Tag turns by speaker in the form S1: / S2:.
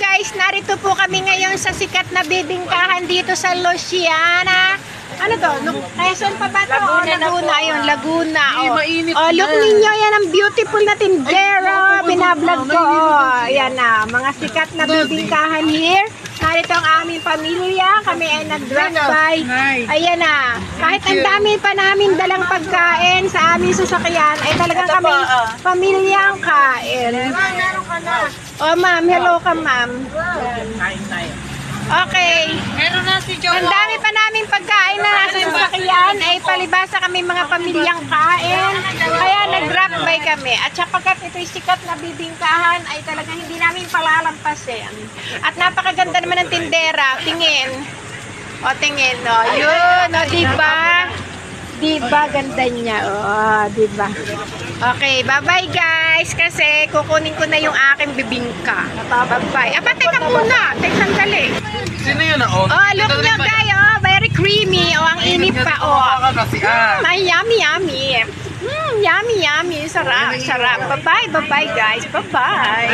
S1: guys, narito po kami ngayon sa sikat na bibingkahan dito sa Luciana. Ano to? Quezon pa ba to? Laguna yun, Laguna. Oh, look ninyo, yan ang beautiful na tindera. Binablog ko. Oh, yan na, mga sikat na bibingkahan here. Narito ang aming pamilya. Kami ay nag-drop by. Ayan na. Kahit ang dami pa namin dalang pagkain sa aming sasakyan, ay talagang kami pamilyang kain. Oh, ma'am. Hello ka, ma'am. Okay.
S2: Meron na si Joe.
S1: Ang dami pa namin pagkain na nasa sasakyan, ay palibasa kami mga pamilyang kain. Kaya nag-drop by kami. At sapagkat ito'y sikat na bibingkahan, ay talagang hindi namin palalampasin. At napakaganda naman ng tindera. Tingin. O, tingin, no. Yun, o, diba? Diba, ganda niya. O, diba? Okay, bye-bye guys. Kasi kukunin ko na yung aking bibingka. Bye-bye. Aba, teka muna. Teka, sandali.
S3: Sino yun na? Oh,
S1: Look nyo guys. Oh, very creamy. O, ang init pa. O, ay, yummy, yummy. Yummy, yummy. Sarap, sarap. Bye-bye, bye-bye guys. Bye-bye.